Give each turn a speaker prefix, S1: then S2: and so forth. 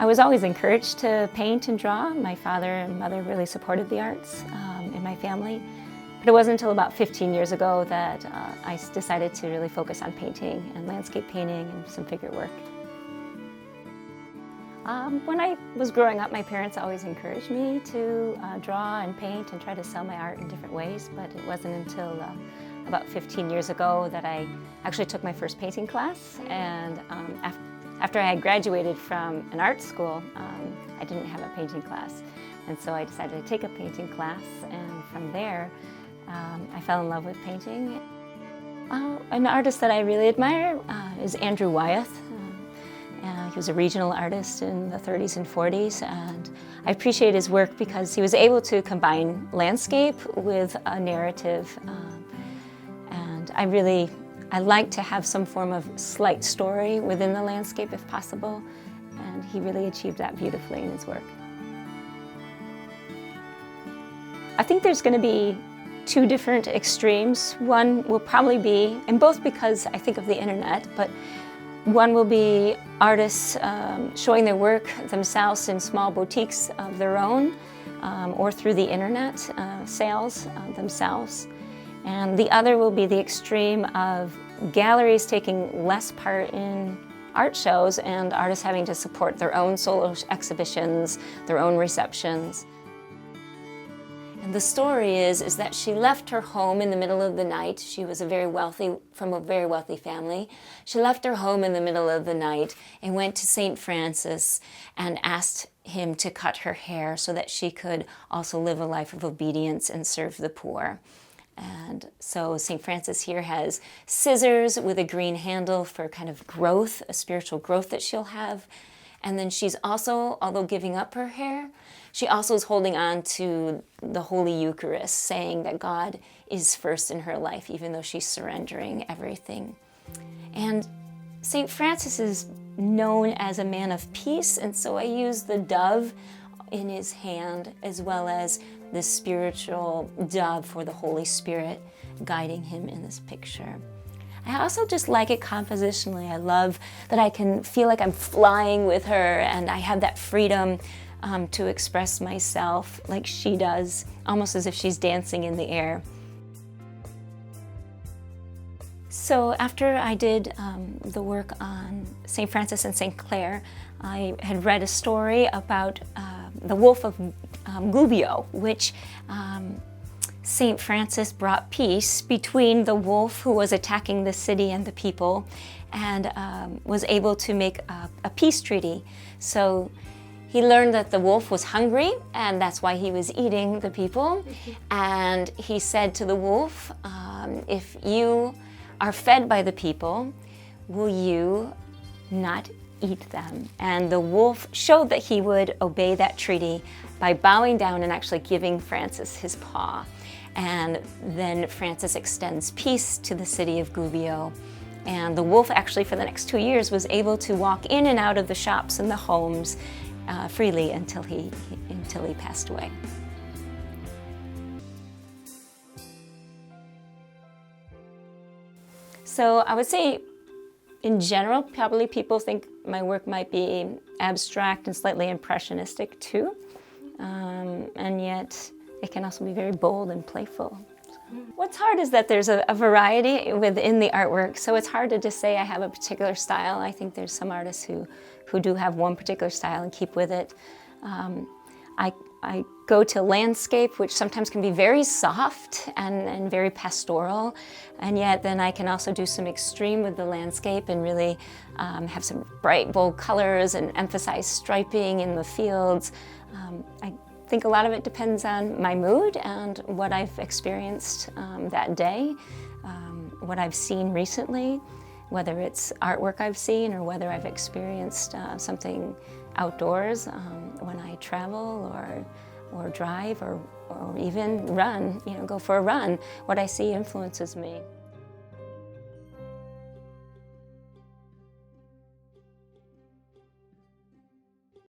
S1: I was always encouraged to paint and draw. My father and mother really supported the arts in my family. But it wasn't until about 15 years ago that I decided to really focus on painting and landscape painting and some figure work. When I was growing up, my parents always encouraged me to draw and paint and try to sell my art in different ways, but it wasn't until about 15 years ago that I actually took my first painting class. And after I had graduated from an art school, I didn't have a painting class. And so I decided to take a painting class, and from there, I fell in love with painting. An artist that I really admire is Andrew Wyeth. He was a regional artist in the 30s and 40s, and I appreciate his work because he was able to combine landscape with a narrative. And I like to have some form of slight story within the landscape if possible, and he really achieved that beautifully in his work. I think there's going to be two different extremes. One will probably be, and both because I think of the internet, but one will be artists showing their work themselves in small boutiques of their own or through the internet sales themselves. And the other will be the extreme of galleries taking less part in art shows and artists having to support their own solo exhibitions, their own receptions. And the story is that she left her home in the middle of the night. She was from a very wealthy family. She left her home in the middle of the night and went to St. Francis and asked him to cut her hair so that she could also live a life of obedience and serve the poor. And so St. Francis here has scissors with a green handle for kind of growth, a spiritual growth that she'll have. And then she's also, although giving up her hair, she also is holding on to the Holy Eucharist, saying that God is first in her life, even though she's surrendering everything. And St. Francis is known as a man of peace, and so I use the dove in his hand as well as the spiritual dove for the Holy Spirit guiding him in this picture. I also just like it compositionally. I love that I can feel like I'm flying with her and I have that freedom to express myself like she does, almost as if she's dancing in the air. So after I did the work on St. Francis and St. Clare, I had read a story about the Wolf of Gubbio, which St. Francis brought peace between the wolf who was attacking the city and the people, and was able to make a peace treaty. So he learned that the wolf was hungry, and that's why he was eating the people. And he said to the wolf, if you are fed by the people, will you not eat them? And the wolf showed that he would obey that treaty by bowing down and actually giving Francis his paw. And then Francis extends peace to the city of Gubbio. And the wolf actually for the next 2 years was able to walk in and out of the shops and the homes freely until he passed away. So I would say, in general, probably people think my work might be abstract and slightly impressionistic too, and yet it can also be very bold and playful. What's hard is that there's a variety within the artwork, so it's hard to just say I have a particular style. I think there's some artists who do have one particular style and keep with it. I go to landscape, which sometimes can be very soft and very pastoral, and yet then I can also do some extreme with the landscape and really have some bright, bold colors and emphasize striping in the fields. I think a lot of it depends on my mood and what I've experienced that day, what I've seen recently, whether it's artwork I've seen or whether I've experienced something outdoors when I travel or drive or even run, go for a run. What I see influences me.